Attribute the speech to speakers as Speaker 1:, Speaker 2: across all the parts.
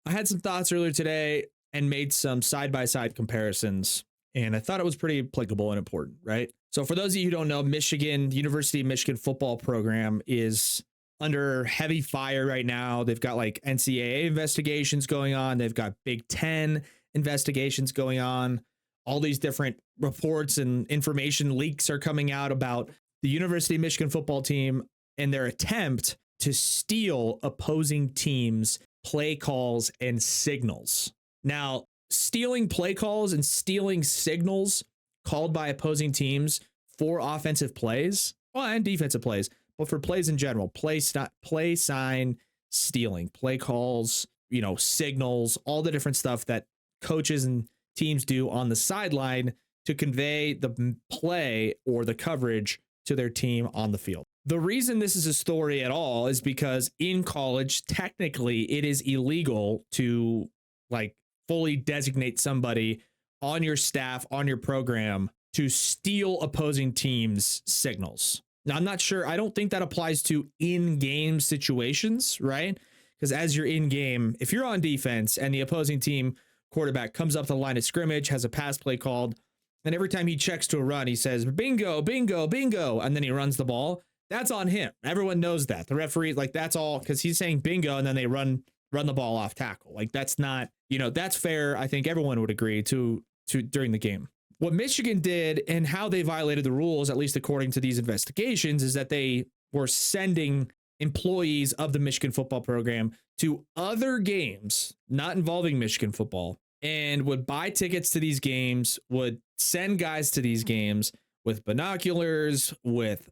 Speaker 1: I had some thoughts earlier today and made some side by side comparisons, and I thought it was pretty applicable and important, right? So, for those of you who don't know, Michigan, University of Michigan football program is under heavy fire right now. They've got like NCAA investigations going on, they've got Big Ten investigations going on. All these different reports and information leaks are coming out about the University of Michigan football team and their attempt to steal opposing teams' play calls and signals. Now, stealing play calls and stealing signals called by opposing teams for offensive plays, well, and defensive plays, but for plays in general, play sign stealing, play calls, signals, all the different stuff that coaches and teams do on the sideline to convey the play or the coverage to their team on the field. The reason this is a story at all is because in college, technically, it is illegal to fully designate somebody on your staff, on your program, to steal opposing teams' signals. Now, I'm not sure. I don't think that applies to in-game situations, right? Because as you're in-game, if you're on defense and the opposing team quarterback comes up the line of scrimmage, has a pass play called, and every time he checks to a run, he says, bingo, bingo, bingo, and then he runs the ball. That's on him. Everyone knows that. The referee, that's all, because he's saying bingo, and then they run the ball off tackle. That's not, that's fair. I think everyone would agree to during the game. What Michigan did and how they violated the rules, at least according to these investigations, is that they were sending employees of the Michigan football program to other games not involving Michigan football and would buy tickets to these games, would send guys to these games with binoculars, with,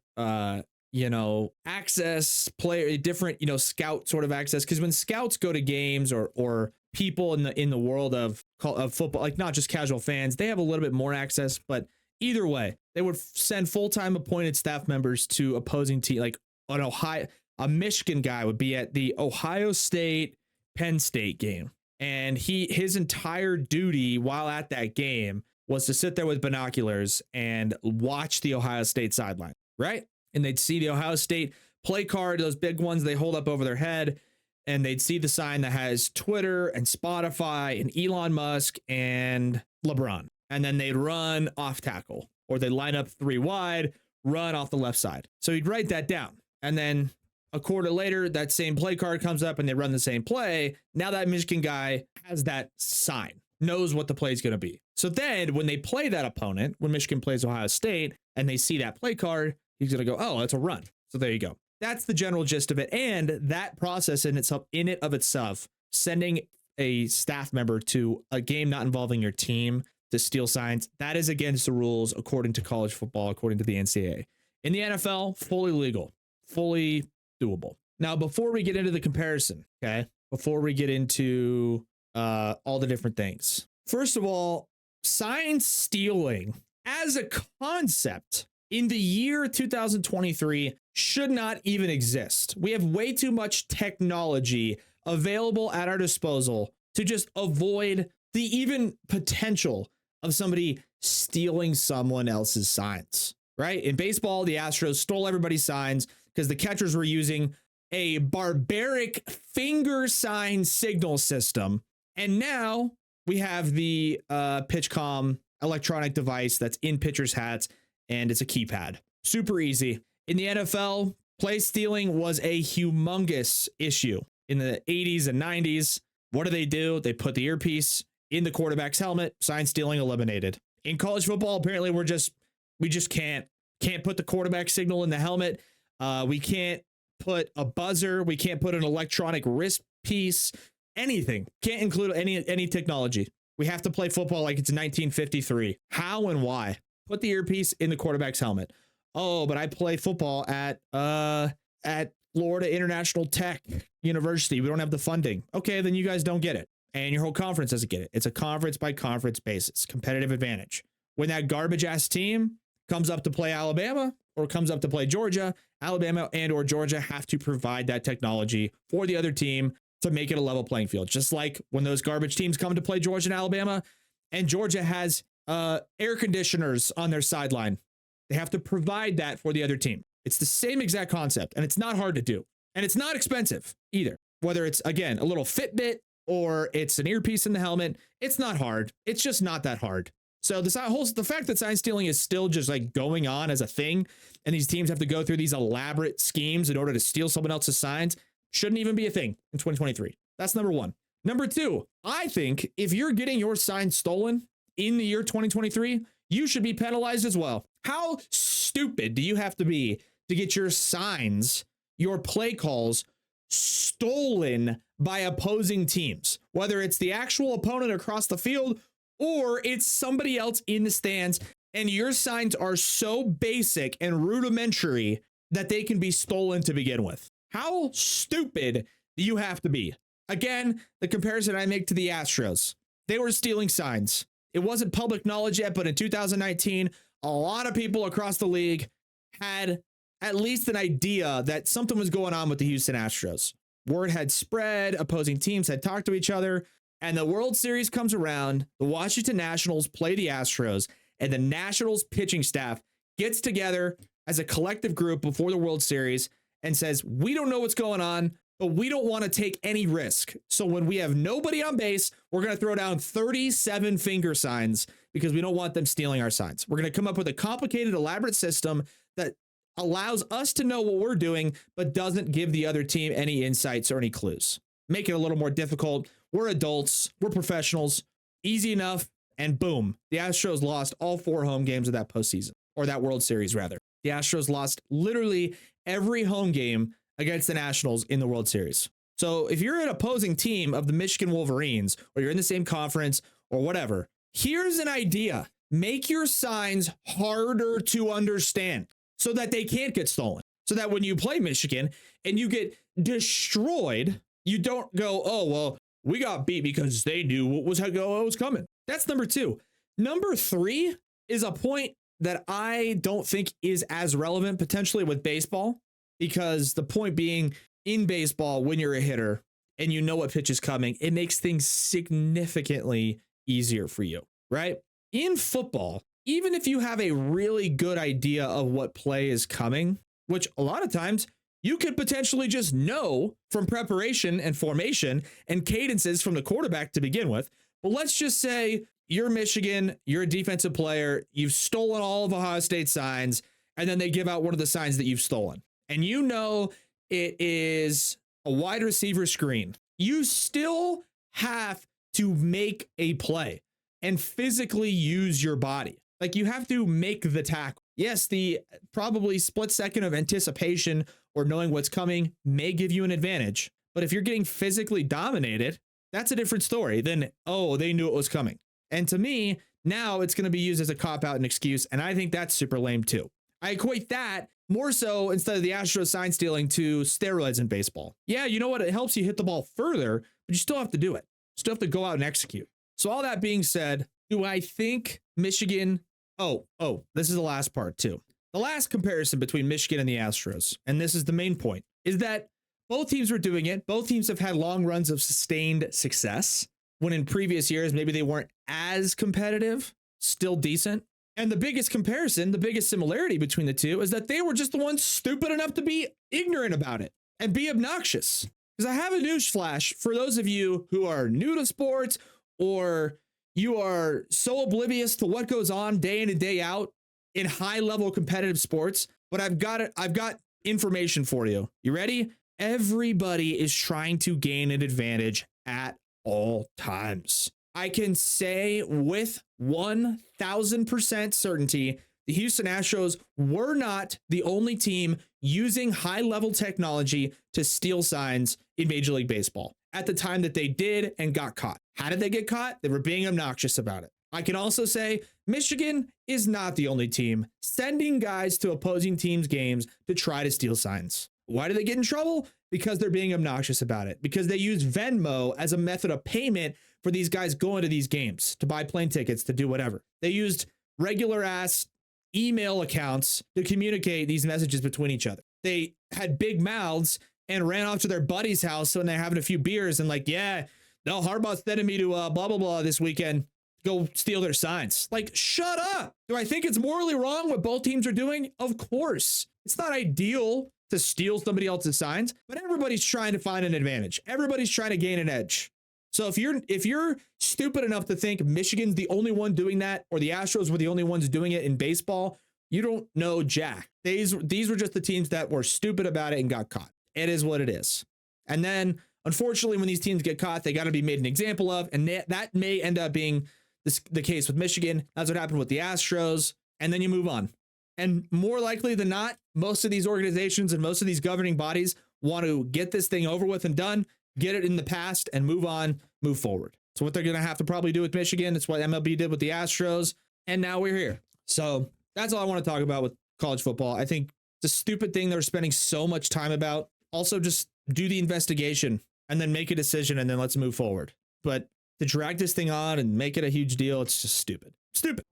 Speaker 1: access, player, different, scout sort of access. Because when scouts go to games or people in the world of football, not just casual fans, they have a little bit more access. But either way, they would send full-time appointed staff members to opposing team, a Michigan guy would be at the Ohio State Penn State game. And his entire duty while at that game was to sit there with binoculars and watch the Ohio State sideline, right? And they'd see the Ohio State play card, those big ones they hold up over their head, and they'd see the sign that has Twitter and Spotify and Elon Musk and LeBron. And then they'd run off tackle, or they'd line up 3 wide, run off the left side. So he'd write that down. And then a quarter later, that same play card comes up and they run the same play. Now that Michigan guy has that sign, knows what the play is going to be. So then when they play that opponent, when Michigan plays Ohio State and they see that play card, he's going to go, oh, that's a run. So there you go. That's the general gist of it. And that process in it of itself, sending a staff member to a game not involving your team to steal signs, that is against the rules according to college football, according to the NCAA. In the NFL, fully legal, fully doable. Now, before we get into the comparison, okay, before we get into all the different things, first of all, sign stealing as a concept in the year 2023 should not even exist. We have way too much technology available at our disposal to just avoid the even potential of somebody stealing someone else's signs, right? In baseball, the Astros stole everybody's signs because the catchers were using a barbaric finger sign signal system. And now we have the PitchCom electronic device that's in pitchers' hats, and it's a keypad. Super easy. In the NFL, play stealing was a humongous issue in the 80s and 90s. What do? They put the earpiece in the quarterback's helmet, sign stealing eliminated. In college football, apparently we just can't put the quarterback signal in the helmet. We can't put a buzzer. We can't put an electronic wrist piece, anything. Can't include any technology. We have to play football like it's 1953. How and why? Put the earpiece in the quarterback's helmet. Oh, but I play football at Florida International Tech University. We don't have the funding. Okay, then you guys don't get it. And your whole conference doesn't get it. It's a conference by conference basis, competitive advantage. When that garbage ass team comes up to play Alabama or comes up to play Georgia, Alabama and or Georgia have to provide that technology for the other team to make it a level playing field. Just like when those garbage teams come to play Georgia and Alabama, and Georgia has air conditioners on their sideline. They have to provide that for the other team. It's the same exact concept, and it's not hard to do. And it's not expensive either. Whether it's, again, a little Fitbit or it's an earpiece in the helmet. It's not hard. It's just not that hard. So the fact that sign stealing is still just like going on as a thing, and these teams have to go through these elaborate schemes in order to steal someone else's signs, shouldn't even be a thing in 2023. That's number one. Number two, I think if you're getting your sign stolen in the year 2023, you should be penalized as well. How stupid do you have to be to get your signs, your play calls stolen by opposing teams, whether it's the actual opponent across the field or it's somebody else in the stands, and your signs are so basic and rudimentary that they can be stolen to begin with? How stupid do you have to be? Again, the comparison I make to the Astros, they were stealing signs. It wasn't public knowledge yet, but in 2019, a lot of people across the league had at least an idea that something was going on with the Houston Astros. Word had spread, opposing teams had talked to each other, and the World Series comes around. The Washington Nationals play the Astros, and the Nationals pitching staff gets together as a collective group before the World Series and says, we don't know what's going on, but we don't want to take any risk. So when we have nobody on base, we're going to throw down 37 finger signs because we don't want them stealing our signs. We're going to come up with a complicated, elaborate system that allows us to know what we're doing, but doesn't give the other team any insights or any clues. Make it a little more difficult. We're adults. We're professionals. Easy enough. And boom, the Astros lost all 4 home games of that postseason, or that World Series, rather. The Astros lost literally every home game against the Nationals in the World Series. So if you're an opposing team of the Michigan Wolverines, or you're in the same conference or whatever, here's an idea. Make your signs harder to understand so that they can't get stolen. So that when you play Michigan and you get destroyed, you don't go, oh, well, we got beat because they knew what was coming. That's number two. Number three is a point that I don't think is as relevant potentially with baseball, because the point being, in baseball, when you're a hitter and you know what pitch is coming, it makes things significantly easier for you, right? In football, even if you have a really good idea of what play is coming, which a lot of times you could potentially just know from preparation and formation and cadences from the quarterback to begin with. But let's just say you're Michigan, you're a defensive player, you've stolen all of Ohio State signs, and then they give out one of the signs that you've stolen. And you know it is a wide receiver screen. You still have to make a play and physically use your body. Like, you have to make the tackle. Yes, the probably split second of anticipation or knowing what's coming may give you an advantage. But if you're getting physically dominated, that's a different story than, oh, they knew it was coming. And to me, now it's going to be used as a cop-out and excuse. And I think that's super lame too. I equate that more so, instead of the Astros sign stealing, to steroids in baseball. Yeah, you know what? It helps you hit the ball further, but you still have to do it. Still have to go out and execute. So all that being said, do I think Michigan... Oh, this is the last part too. The last comparison between Michigan and the Astros, and this is the main point, is that both teams were doing it. Both teams have had long runs of sustained success, when in previous years, maybe they weren't as competitive, still decent. And the biggest comparison, the biggest similarity between the two is that they were just the ones stupid enough to be ignorant about it and be obnoxious. Because I have a newsflash for those of you who are new to sports, or you are so oblivious to what goes on day in and day out in high level competitive sports. But I've got information for you. You ready? Everybody is trying to gain an advantage at all times. I can say with 1,000% certainty, the Houston Astros were not the only team using high-level technology to steal signs in Major League Baseball at the time that they did and got caught. How did they get caught? They were being obnoxious about it. I can also say Michigan is not the only team sending guys to opposing teams' games to try to steal signs. Why do they get in trouble? Because they're being obnoxious about it. Because they use Venmo as a method of payment for these guys going to these games, to buy plane tickets, to do whatever. They used regular ass email accounts to communicate these messages between each other. They had big mouths and ran off to their buddy's house when they're having a few beers and like, yeah, no, Harbaugh's sending me to blah, blah, blah this weekend. Go steal their signs. Like, shut up. Do I think it's morally wrong what both teams are doing? Of course. It's not ideal to steal somebody else's signs, but everybody's trying to find an advantage. Everybody's trying to gain an edge. So if you're stupid enough to think Michigan's the only one doing that, or the Astros were the only ones doing it in baseball, you don't know jack. These were just the teams that were stupid about it and got caught. It is what it is. And then, unfortunately, when these teams get caught, they got to be made an example of, and that may end up being the case with Michigan. That's what happened with the Astros, and then you move on. And more likely than not, most of these organizations and most of these governing bodies want to get this thing over with and done, get it in the past, and move on, move forward. So what they're going to have to probably do with Michigan, it's what MLB did with the Astros, and now we're here. So that's all I want to talk about with college football. I think it's a stupid thing they're spending so much time about. Also, just do the investigation and then make a decision, and then let's move forward. But to drag this thing on and make it a huge deal, it's just stupid. Stupid.